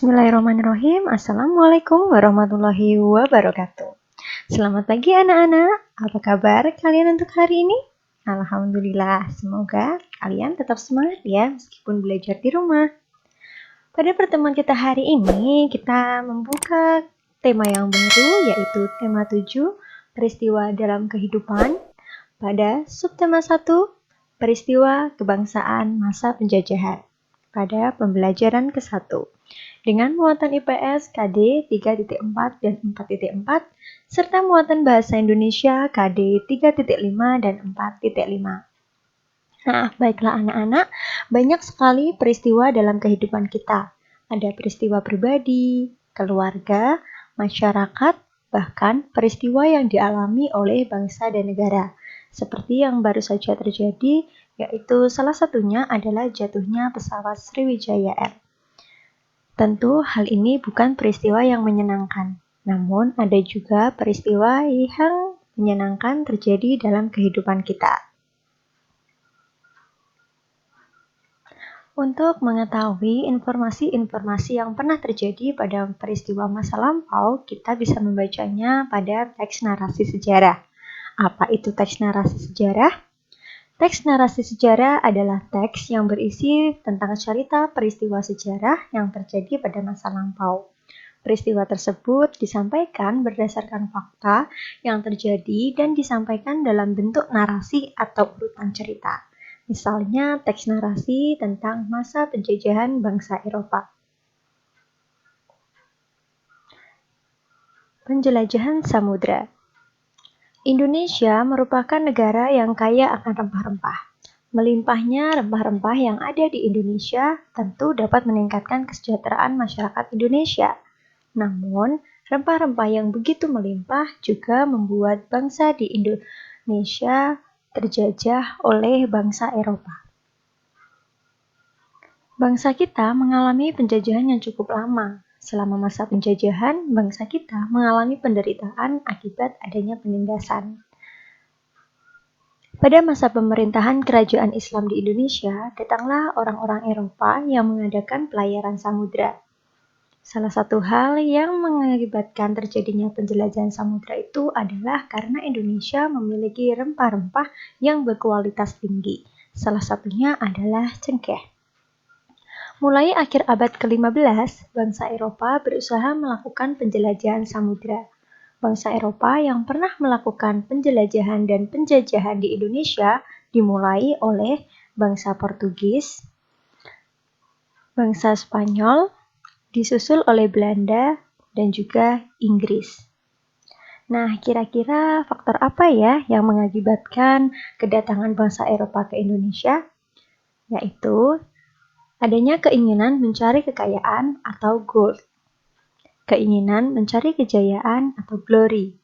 Bismillahirrahmanirrahim. Assalamualaikum warahmatullahi wabarakatuh. Selamat pagi anak-anak. Apa kabar kalian untuk hari ini? Alhamdulillah, semoga kalian tetap semangat ya meskipun belajar di rumah. Pada pertemuan kita hari ini, kita membuka tema yang baru yaitu tema 7, peristiwa dalam kehidupan. Pada subtema 1, peristiwa kebangsaan masa penjajahan. Pada pembelajaran ke-1. Dengan muatan IPS KD 3.4 dan 4.4, serta muatan Bahasa Indonesia KD 3.5 dan 4.5. Nah, baiklah anak-anak, banyak sekali peristiwa dalam kehidupan kita. Ada peristiwa pribadi, keluarga, masyarakat, bahkan peristiwa yang dialami oleh bangsa dan negara. Seperti yang baru saja terjadi, yaitu salah satunya adalah jatuhnya pesawat Sriwijaya Air. Tentu hal ini bukan peristiwa yang menyenangkan, namun ada juga peristiwa yang menyenangkan terjadi dalam kehidupan kita. Untuk mengetahui informasi-informasi yang pernah terjadi pada peristiwa masa lampau, kita bisa membacanya pada teks narasi sejarah. Apa itu teks narasi sejarah? Teks narasi sejarah adalah teks yang berisi tentang cerita peristiwa sejarah yang terjadi pada masa lampau. Peristiwa tersebut disampaikan berdasarkan fakta yang terjadi dan disampaikan dalam bentuk narasi atau urutan cerita. Misalnya teks narasi tentang masa penjajahan bangsa Eropa. Penjelajahan samudra. Indonesia merupakan negara yang kaya akan rempah-rempah. Melimpahnya rempah-rempah yang ada di Indonesia tentu dapat meningkatkan kesejahteraan masyarakat Indonesia. Namun, rempah-rempah yang begitu melimpah juga membuat bangsa di Indonesia terjajah oleh bangsa Eropa. Bangsa kita mengalami penjajahan yang cukup lama. Selama masa penjajahan, bangsa kita mengalami penderitaan akibat adanya penindasan. Pada masa pemerintahan kerajaan Islam di Indonesia, datanglah orang-orang Eropa yang mengadakan pelayaran samudra. Salah satu hal yang mengakibatkan terjadinya penjelajahan samudra itu adalah karena Indonesia memiliki rempah-rempah yang berkualitas tinggi. Salah satunya adalah cengkeh. Mulai akhir abad ke-15, bangsa Eropa berusaha melakukan penjelajahan samudra. Bangsa Eropa yang pernah melakukan penjelajahan dan penjajahan di Indonesia dimulai oleh bangsa Portugis, bangsa Spanyol, disusul oleh Belanda, dan juga Inggris. Nah, kira-kira faktor apa ya yang mengakibatkan kedatangan bangsa Eropa ke Indonesia? Yaitu adanya keinginan mencari kekayaan atau gold, keinginan mencari kejayaan atau glory,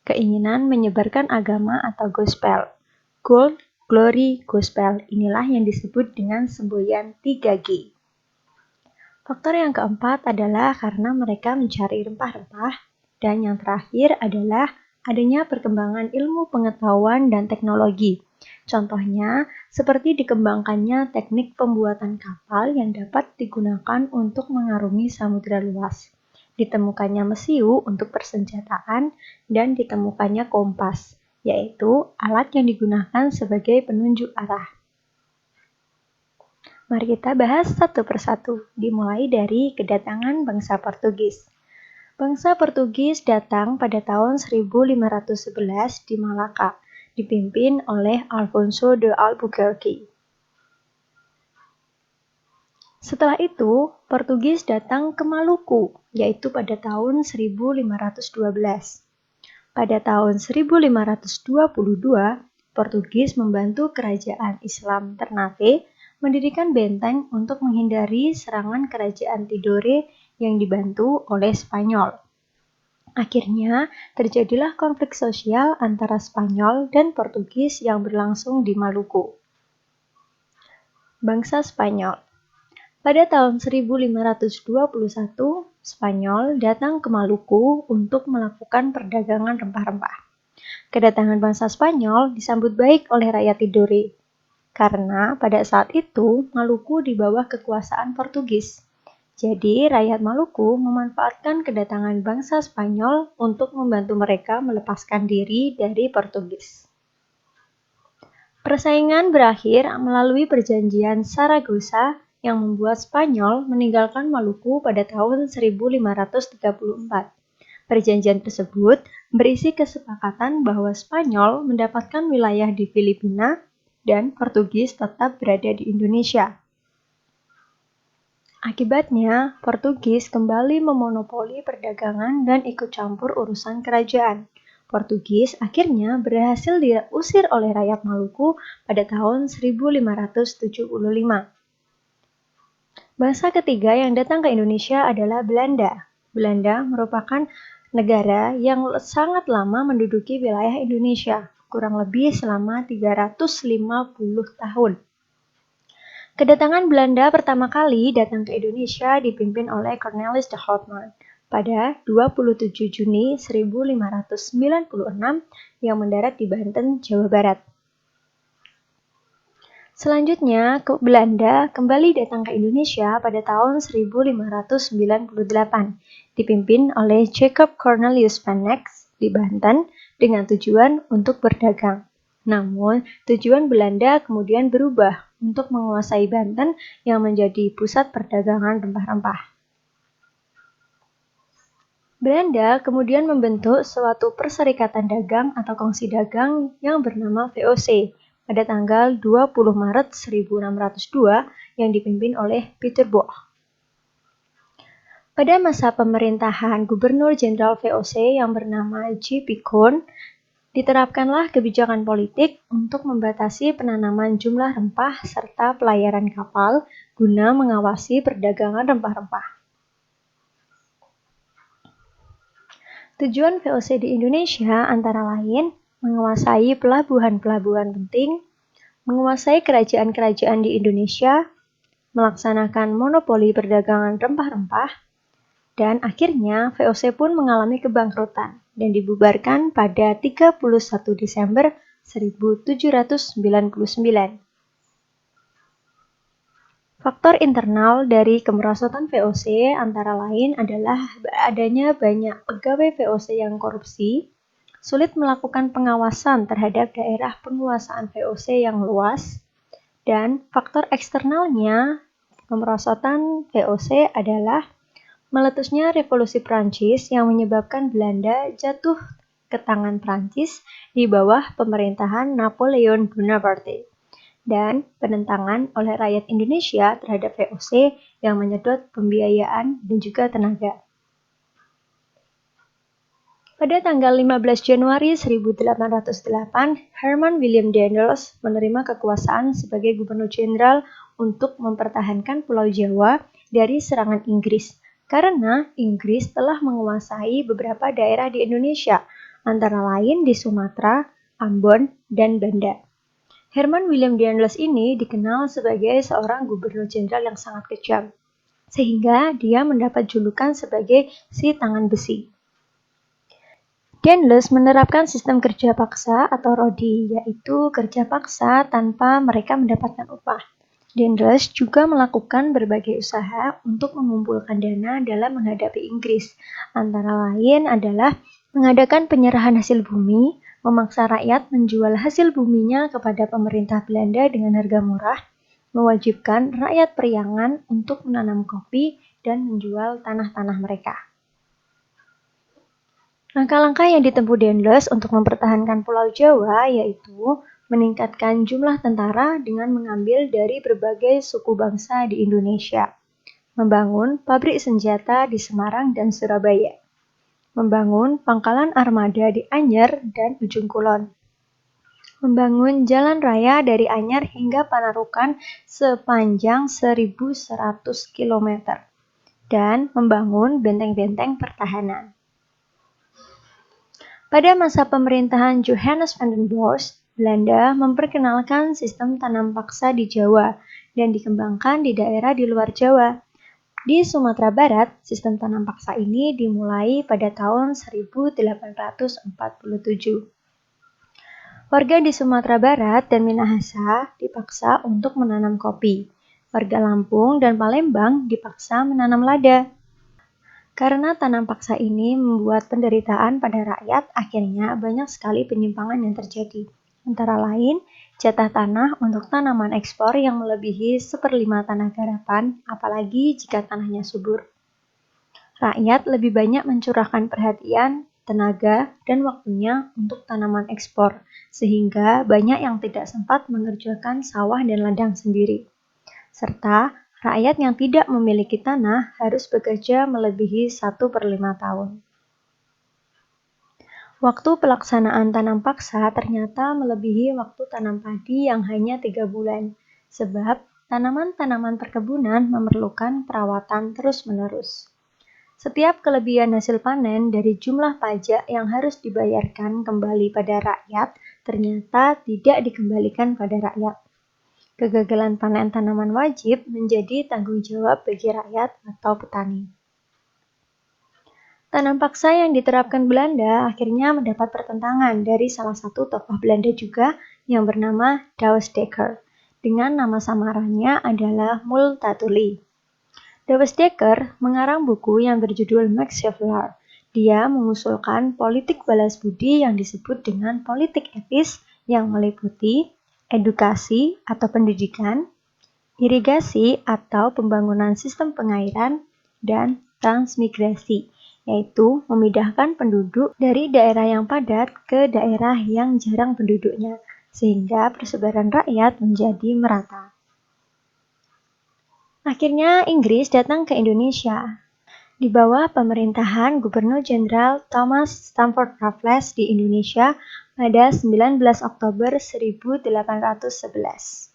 keinginan menyebarkan agama atau gospel. Gold, glory, gospel, inilah yang disebut dengan semboyan 3G. Faktor yang keempat adalah karena mereka mencari rempah-rempah, dan yang terakhir adalah adanya perkembangan ilmu pengetahuan dan teknologi. Contohnya, seperti dikembangkannya teknik pembuatan kapal yang dapat digunakan untuk mengarungi samudra luas. Ditemukannya mesiu untuk persenjataan dan ditemukannya kompas, yaitu alat yang digunakan sebagai penunjuk arah. Mari kita bahas satu persatu, dimulai dari kedatangan bangsa Portugis. Bangsa Portugis datang pada tahun 1511 di Malaka, dipimpin oleh Alfonso de Albuquerque. Setelah itu, Portugis datang ke Maluku, yaitu pada tahun 1512. Pada tahun 1522, Portugis membantu kerajaan Islam Ternate mendirikan benteng untuk menghindari serangan kerajaan Tidore yang dibantu oleh Spanyol. Akhirnya, terjadilah konflik sosial antara Spanyol dan Portugis yang berlangsung di Maluku. Bangsa Spanyol. Pada tahun 1521, Spanyol datang ke Maluku untuk melakukan perdagangan rempah-rempah. Kedatangan bangsa Spanyol disambut baik oleh rakyat Tidore, karena pada saat itu Maluku di bawah kekuasaan Portugis. Jadi, rakyat Maluku memanfaatkan kedatangan bangsa Spanyol untuk membantu mereka melepaskan diri dari Portugis. Persaingan berakhir melalui perjanjian Saragossa yang membuat Spanyol meninggalkan Maluku pada tahun 1534. Perjanjian tersebut berisi kesepakatan bahwa Spanyol mendapatkan wilayah di Filipina dan Portugis tetap berada di Indonesia. Akibatnya, Portugis kembali memonopoli perdagangan dan ikut campur urusan kerajaan. Portugis akhirnya berhasil diusir oleh rakyat Maluku pada tahun 1575. Bangsa ketiga yang datang ke Indonesia adalah Belanda. Belanda merupakan negara yang sangat lama menduduki wilayah Indonesia, kurang lebih selama 350 tahun. Kedatangan Belanda pertama kali datang ke Indonesia dipimpin oleh Cornelis de Houtman pada 27 Juni 1596 yang mendarat di Banten, Jawa Barat. Selanjutnya, Belanda kembali datang ke Indonesia pada tahun 1598, dipimpin oleh Jacob Cornelius van Nex di Banten dengan tujuan untuk berdagang. Namun, tujuan Belanda kemudian berubah untuk menguasai Banten yang menjadi pusat perdagangan rempah-rempah. Belanda kemudian membentuk suatu perserikatan dagang atau kongsi dagang yang bernama VOC pada tanggal 20 Maret 1602 yang dipimpin oleh Peter Bosch. Pada masa pemerintahan Gubernur Jenderal VOC yang bernama J.P. Koon, diterapkanlah kebijakan politik untuk membatasi penanaman jumlah rempah serta pelayaran kapal guna mengawasi perdagangan rempah-rempah. Tujuan VOC di Indonesia antara lain menguasai pelabuhan-pelabuhan penting, menguasai kerajaan-kerajaan di Indonesia, melaksanakan monopoli perdagangan rempah-rempah, dan akhirnya VOC pun mengalami kebangkrutan dan dibubarkan pada 31 Desember 1799. Faktor internal dari kemerosotan VOC antara lain adalah adanya banyak pegawai VOC yang korupsi, sulit melakukan pengawasan terhadap daerah penguasaan VOC yang luas, dan faktor eksternalnya kemerosotan VOC adalah meletusnya Revolusi Prancis yang menyebabkan Belanda jatuh ke tangan Prancis di bawah pemerintahan Napoleon Bonaparte, dan penentangan oleh rakyat Indonesia terhadap VOC yang menyedot pembiayaan dan juga tenaga. Pada tanggal 15 Januari 1808, Herman William Daendels menerima kekuasaan sebagai Gubernur Jenderal untuk mempertahankan Pulau Jawa dari serangan Inggris, karena Inggris telah menguasai beberapa daerah di Indonesia, antara lain di Sumatera, Ambon, dan Banda. Herman William Daendels ini dikenal sebagai seorang Gubernur Jenderal yang sangat kejam, sehingga dia mendapat julukan sebagai si tangan besi. Daendels menerapkan sistem kerja paksa atau rodi, yaitu kerja paksa tanpa mereka mendapatkan upah. Daendels juga melakukan berbagai usaha untuk mengumpulkan dana dalam menghadapi Inggris, antara lain adalah mengadakan penyerahan hasil bumi, memaksa rakyat menjual hasil buminya kepada pemerintah Belanda dengan harga murah, mewajibkan rakyat Priangan untuk menanam kopi dan menjual tanah-tanah mereka. Langkah-langkah yang ditempuh Daendels untuk mempertahankan Pulau Jawa yaitu meningkatkan jumlah tentara dengan mengambil dari berbagai suku bangsa di Indonesia, membangun pabrik senjata di Semarang dan Surabaya, membangun pangkalan armada di Anyer dan Ujung Kulon, membangun jalan raya dari Anyer hingga Panarukan sepanjang 1.100 km, dan membangun benteng-benteng pertahanan. Pada masa pemerintahan Johannes van den Bosch, Belanda memperkenalkan sistem tanam paksa di Jawa dan dikembangkan di daerah di luar Jawa. Di Sumatera Barat, sistem tanam paksa ini dimulai pada tahun 1847. Warga di Sumatera Barat dan Minahasa dipaksa untuk menanam kopi. warga Lampung dan Palembang dipaksa menanam lada. Karena tanam paksa ini membuat penderitaan pada rakyat, akhirnya banyak sekali penyimpangan yang terjadi. Antara lain, jatah tanah untuk tanaman ekspor yang melebihi 1/5 tanah garapan, apalagi jika tanahnya subur. Rakyat lebih banyak mencurahkan perhatian, tenaga, dan waktunya untuk tanaman ekspor, sehingga banyak yang tidak sempat mengerjakan sawah dan ladang sendiri. Serta rakyat yang tidak memiliki tanah harus bekerja melebihi 1/5 tahun. Waktu pelaksanaan tanam paksa ternyata melebihi waktu tanam padi yang hanya 3 bulan, sebab tanaman-tanaman perkebunan memerlukan perawatan terus-menerus. Setiap kelebihan hasil panen dari jumlah pajak yang harus dibayarkan kembali pada rakyat ternyata tidak dikembalikan pada rakyat. Kegagalan panen tanaman wajib menjadi tanggung jawab bagi rakyat atau petani. Tanam paksa yang diterapkan Belanda akhirnya mendapat pertentangan dari salah satu tokoh Belanda juga yang bernama Douwe Dekker, dengan nama samarannya adalah Multatuli. Douwe Dekker mengarang buku yang berjudul Max Havelaar. Dia mengusulkan politik balas budi yang disebut dengan politik etis yang meliputi edukasi atau pendidikan, irigasi atau pembangunan sistem pengairan, dan transmigrasi, yaitu memindahkan penduduk dari daerah yang padat ke daerah yang jarang penduduknya, sehingga persebaran rakyat menjadi merata. Akhirnya Inggris datang ke Indonesia. Di bawah pemerintahan Gubernur Jenderal Thomas Stamford Raffles di Indonesia pada 19 Oktober 1811.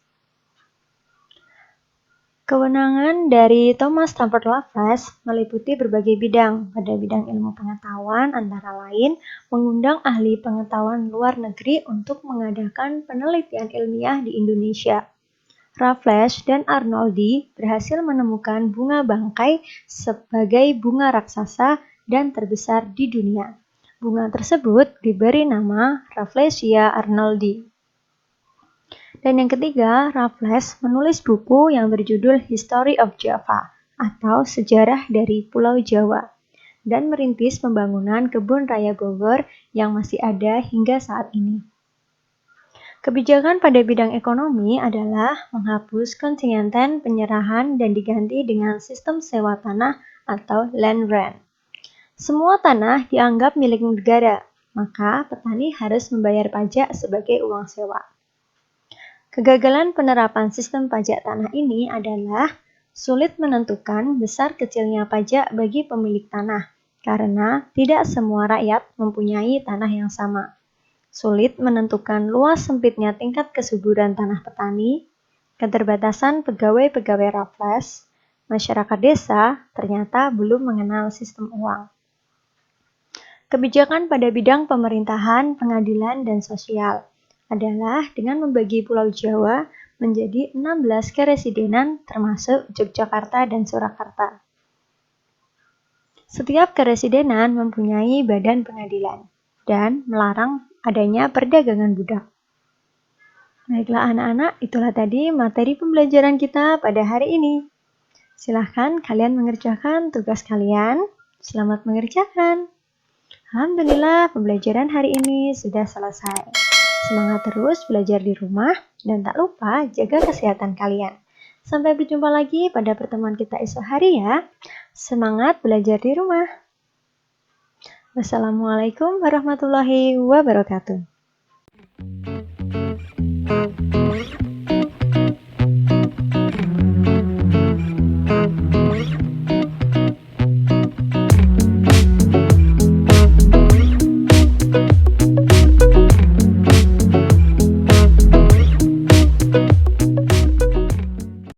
Kewenangan dari Thomas Stamford Raffles meliputi berbagai bidang. Pada bidang ilmu pengetahuan antara lain mengundang ahli pengetahuan luar negeri untuk mengadakan penelitian ilmiah di Indonesia. Raffles dan Arnoldi berhasil menemukan bunga bangkai sebagai bunga raksasa dan terbesar di dunia. Bunga tersebut diberi nama Rafflesia Arnoldi. Dan yang ketiga, Raffles menulis buku yang berjudul History of Java atau Sejarah dari Pulau Jawa dan merintis pembangunan kebun raya Bogor yang masih ada hingga saat ini. Kebijakan pada bidang ekonomi adalah menghapus kontingenten penyerahan dan diganti dengan sistem sewa tanah atau land rent. Semua tanah dianggap milik negara, maka petani harus membayar pajak sebagai uang sewa. Kegagalan penerapan sistem pajak tanah ini adalah sulit menentukan besar kecilnya pajak bagi pemilik tanah, karena tidak semua rakyat mempunyai tanah yang sama. Sulit menentukan luas sempitnya tingkat kesuburan tanah petani, keterbatasan pegawai-pegawai Raffles, masyarakat desa ternyata belum mengenal sistem uang. Kebijakan pada bidang pemerintahan, pengadilan, dan sosial adalah dengan membagi Pulau Jawa menjadi 16 keresidenan termasuk Yogyakarta dan Surakarta. Setiap keresidenan mempunyai badan pengadilan dan melarang adanya perdagangan budak. Baiklah anak-anak, itulah tadi materi pembelajaran kita pada hari ini. Silahkan kalian mengerjakan tugas kalian. Selamat mengerjakan. Alhamdulillah, pembelajaran hari ini sudah selesai. Semangat terus belajar di rumah dan tak lupa jaga kesehatan kalian. Sampai berjumpa lagi pada pertemuan kita esok hari ya. Semangat belajar di rumah. Wassalamualaikum warahmatullahi wabarakatuh.